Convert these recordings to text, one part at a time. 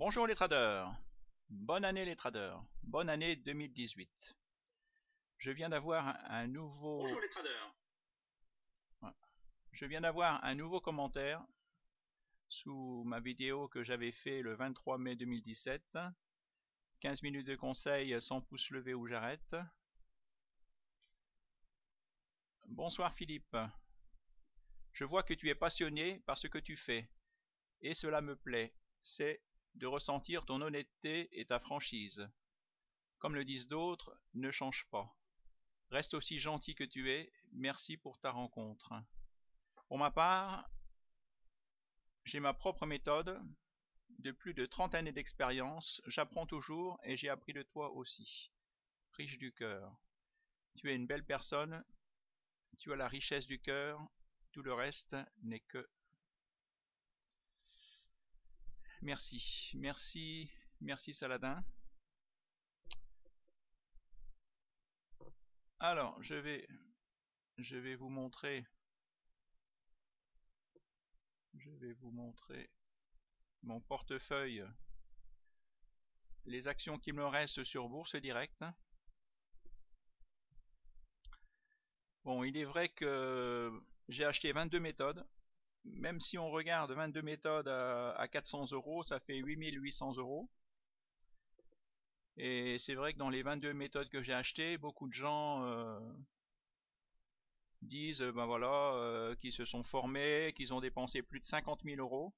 Bonjour les traders, bonne année les traders, bonne année 2018. Je viens d'avoir un nouveau... Bonjour les traders. Je viens d'avoir un nouveau commentaire sous ma vidéo que j'avais fait le 23 mai 2017. 15 minutes de conseil sans pouce levé ou j'arrête. Bonsoir Philippe. Je vois que tu es passionné par ce que tu fais, et cela me plaît. C'est de ressentir ton honnêteté et ta franchise. Comme le disent d'autres, ne change pas. Reste aussi gentil que tu es, merci pour ta rencontre. Pour ma part, j'ai ma propre méthode, de plus de 30 années d'expérience, j'apprends toujours et j'ai appris de toi aussi. Riche du cœur. Tu es une belle personne, tu as la richesse du cœur, tout le reste n'est que... Merci, merci, merci Saladin. Alors, je vais vous montrer mon portefeuille, les actions qui me restent sur Bourse Direct. Bon, il est vrai que j'ai acheté 22 méthodes. Même si on regarde 22 méthodes à 400 euros, ça fait 8800 euros. Et c'est vrai que dans les 22 méthodes que j'ai achetées, beaucoup de gens disent ben voilà, qu'ils se sont formés, qu'ils ont dépensé plus de 50 000 euros.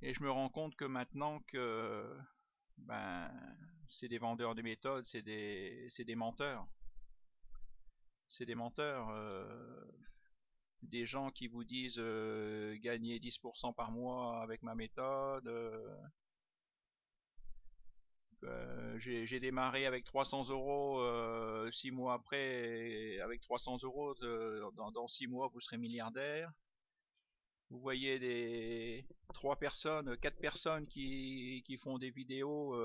Et je me rends compte que maintenant que ben, c'est des vendeurs de méthodes, c'est des menteurs. C'est des menteurs. Des gens qui vous disent gagner 10% par mois avec ma méthode. J'ai démarré avec 300 euros, 6 mois après, avec 300 euros, dans 6 mois, vous serez milliardaire. Vous voyez des 3 personnes, 4 personnes qui font des vidéos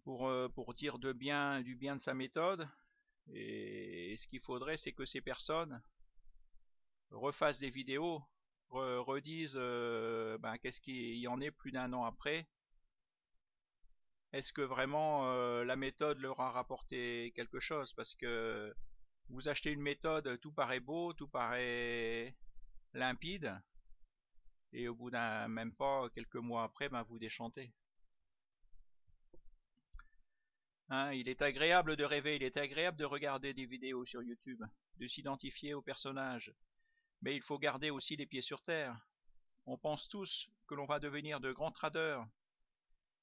pour dire du bien de sa méthode. Et ce qu'il faudrait, c'est que ces personnes refassent des vidéos, redisent ben, qu'est-ce qu'il y en est plus d'un an après. Est-ce que vraiment la méthode leur a rapporté quelque chose? Parce que vous achetez une méthode, tout paraît beau, tout paraît limpide, et au bout d'un même pas quelques mois après, ben vous déchantez. Hein, il est agréable de rêver, il est agréable de regarder des vidéos sur YouTube, de s'identifier aux personnages, mais il faut garder aussi les pieds sur terre. On pense tous que l'on va devenir de grands traders.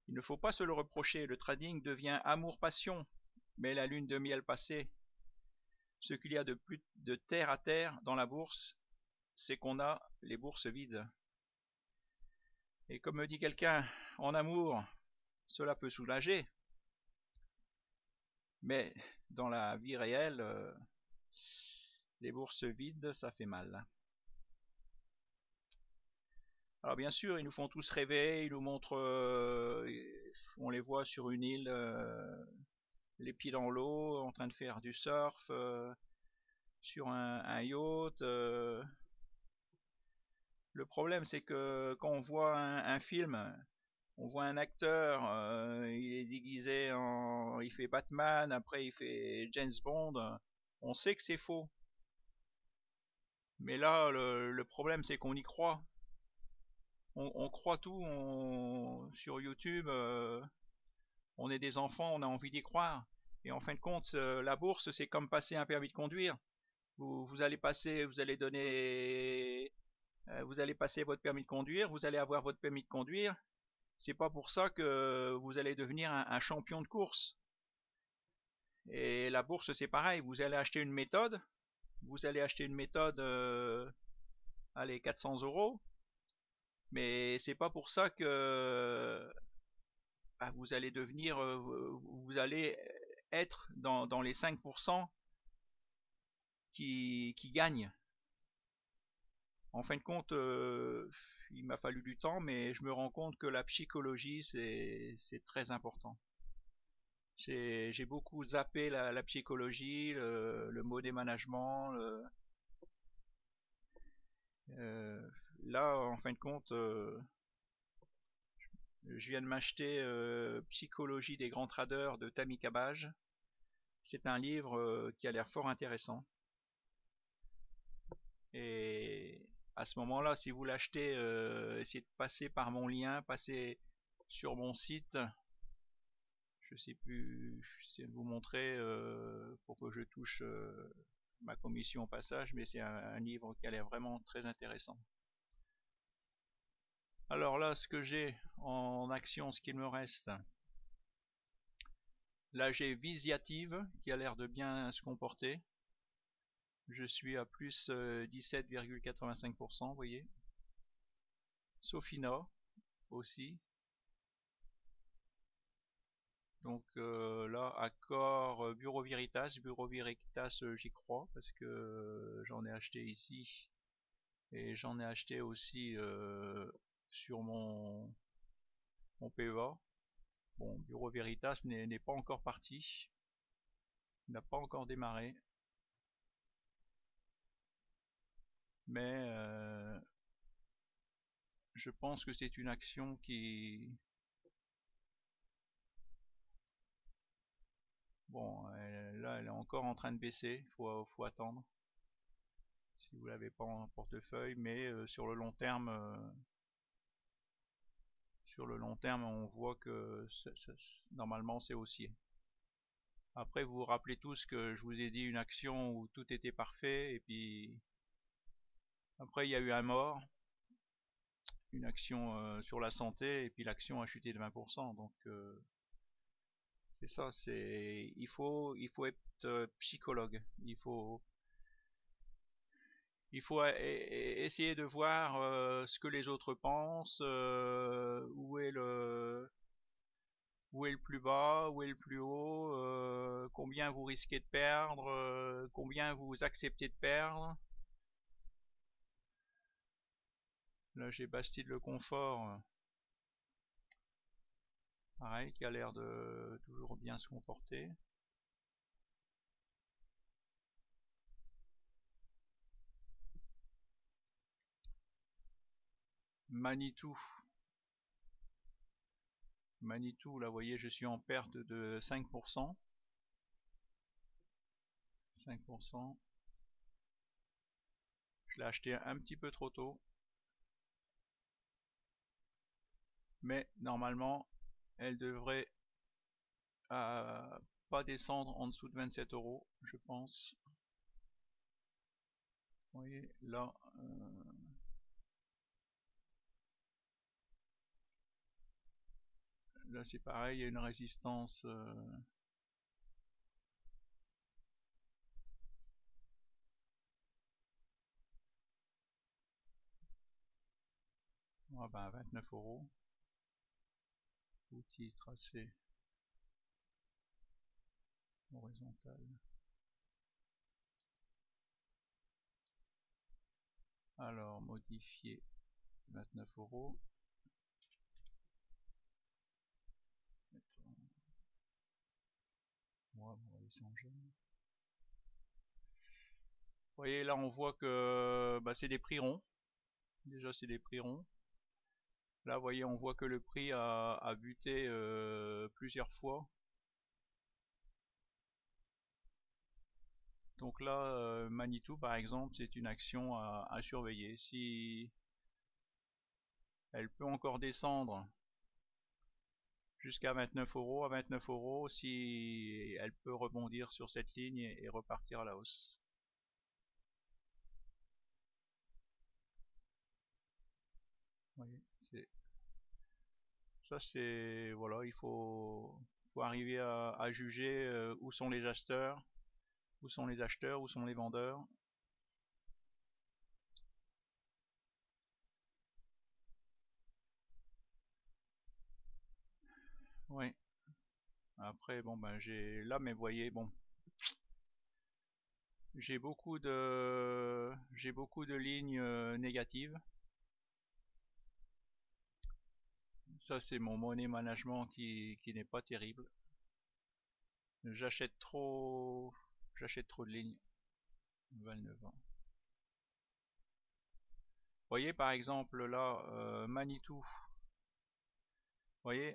Il ne faut pas se le reprocher, le trading devient amour-passion, mais la lune de miel passée, ce qu'il y a de plus de terre à terre dans la bourse, c'est qu'on a les bourses vides. Et comme me dit quelqu'un, en amour, cela peut soulager, mais dans la vie réelle, les bourses vides, ça fait mal. Alors bien sûr, ils nous font tous rêver, ils nous montrent, on les voit sur une île, les pieds dans l'eau, en train de faire du surf, sur un yacht. Le problème, c'est que quand on voit un film, on voit un acteur, il est déguisé il fait Batman, après il fait James Bond, on sait que c'est faux. Mais là, le problème, c'est qu'on y croit. On croit tout sur YouTube, on est des enfants, on a envie d'y croire. Et en fin de compte, la bourse, c'est comme passer un permis de conduire. Vous allez passer, vous allez passer votre permis de conduire, vous allez avoir votre permis de conduire. C'est pas pour ça que vous allez devenir un champion de course. Et la bourse, c'est pareil. Vous allez acheter une méthode. Vous allez acheter une méthode, allez, 400 euros. Mais c'est pas pour ça que bah, vous allez devenir, vous allez être dans les 5% qui gagnent. En fin de compte, il m'a fallu du temps, mais je me rends compte que la psychologie, c'est très important. J'ai beaucoup zappé la psychologie, le mot des managements, là, en fin de compte, je viens de m'acheter Psychologie des grands traders de Tammy Cabage. C'est un livre qui a l'air fort intéressant. Et à ce moment-là, si vous l'achetez, essayez de passer par mon lien, passez sur mon site. Je sais plus, j'essaie de vous montrer pour que je touche ma commission au passage, mais c'est un livre qui a l'air vraiment très intéressant. Alors là, ce que j'ai en action, ce qu'il me reste, là j'ai Visiative qui a l'air de bien se comporter. Je suis à plus 17,85%, vous voyez. Sofina aussi. Donc là, Accor, Bureau Veritas. Bureau Veritas, j'y crois parce que j'en ai acheté ici. Et j'en ai acheté aussi sur mon PEA. Bon, Bureau Veritas n'est pas encore parti. Il n'a pas encore démarré. Mais je pense que c'est une action qui... Bon, là, elle est encore en train de baisser. Faut attendre. Si vous l'avez pas en portefeuille. Mais sur le long terme, on voit que normalement c'est haussier. Après, vous vous rappelez tous que je vous ai dit une action où tout était parfait, et puis après il y a eu un mort, une action sur la santé, et puis l'action a chuté de 20%. Donc c'est ça, il faut être psychologue, il faut essayer de voir ce que les autres pensent, où est le plus bas, où est le plus haut, combien vous risquez de perdre, combien vous acceptez de perdre. Là j'ai Bastide le Confort, pareil, qui a l'air de toujours bien se comporter. Manitou. Manitou, là vous voyez je suis en perte de 5%. 5%. Je l'ai acheté un petit peu trop tôt. Mais normalement, elle devrait pas descendre en dessous de 27 €, je pense. Vous voyez, là, là c'est pareil, il y a une résistance. Ah ben 29 €. Outils tracé horizontal. Alors, modifier 29 €. On va laisser en jaune. Vous voyez, là on voit que c'est des prix ronds. Déjà, c'est des prix ronds. Là, vous voyez, on voit que le prix a buté plusieurs fois. Donc là, Manitou, par exemple, c'est une action à surveiller. Si elle peut encore descendre jusqu'à 29 €, à 29 €, si elle peut rebondir sur cette ligne et repartir à la hausse. Vous voyez, voilà, il faut arriver à juger où sont les acheteurs, où sont les acheteurs, où sont les vendeurs. Oui. Après, bon j'ai là, mais vous voyez, bon, j'ai beaucoup de lignes négatives. Ça, c'est mon money management qui n'est pas terrible. J'achète trop de lignes. 29 ans. voyez par exemple là, Manitou, vous voyez,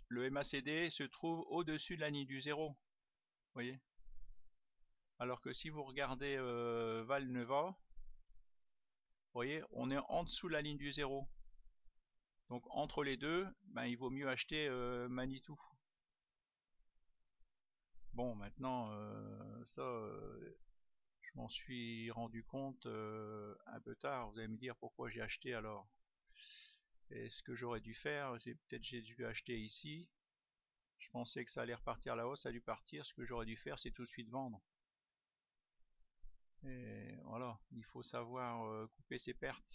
le MACD se trouve au-dessus de la ligne du 0, vous voyez. Alors que si vous regardez Valneva, vous voyez, on est en dessous de la ligne du 0. Donc entre les deux, ben, il vaut mieux acheter Manitou. Bon, maintenant, ça, je m'en suis rendu compte un peu tard. Vous allez me dire pourquoi j'ai acheté alors. Et ce que j'aurais dû faire, c'est peut-être j'ai dû acheter ici. Je pensais que ça allait repartir à la hausse, ça a dû partir. Ce que j'aurais dû faire, c'est tout de suite vendre. Et voilà, il faut savoir couper ses pertes.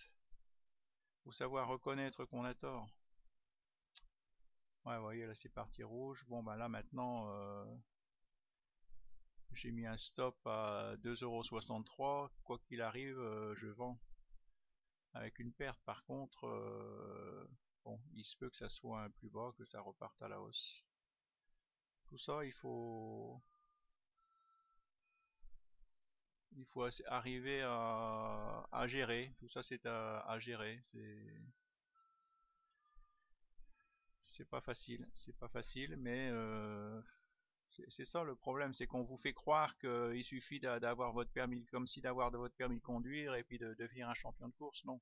Il faut savoir reconnaître qu'on a tort. Ouais, vous voyez, là c'est parti rouge. Bon, ben là maintenant, j'ai mis un stop à 2,63 €. Quoi qu'il arrive, je vends. Avec une perte, par contre, bon, il se peut que ça soit un plus bas, que ça reparte à la hausse. Tout ça, il faut arriver à gérer. Tout ça, c'est à gérer. C'est pas facile. C'est pas facile, mais c'est ça le problème, c'est qu'on vous fait croire qu'il suffit d'avoir votre permis, comme si d'avoir votre permis de conduire et puis de devenir un champion de course. Non.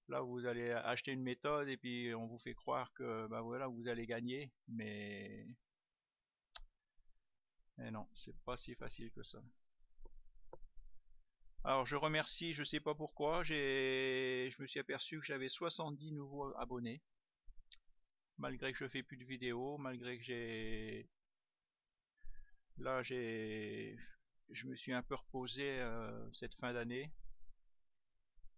Là, vous allez acheter une méthode et puis on vous fait croire que bah voilà, vous allez gagner, mais non, c'est pas si facile que ça. Alors je remercie, je sais pas pourquoi, je me suis aperçu que j'avais 70 nouveaux abonnés, malgré que je fais plus de vidéos, malgré que je me suis un peu reposé cette fin d'année.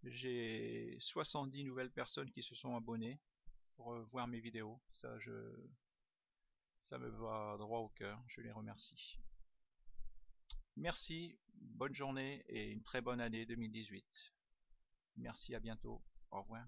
J'ai 70 nouvelles personnes qui se sont abonnées pour voir mes vidéos. Ça me va droit au cœur. Je les remercie. Merci, bonne journée et une très bonne année 2018. Merci, à bientôt. Au revoir.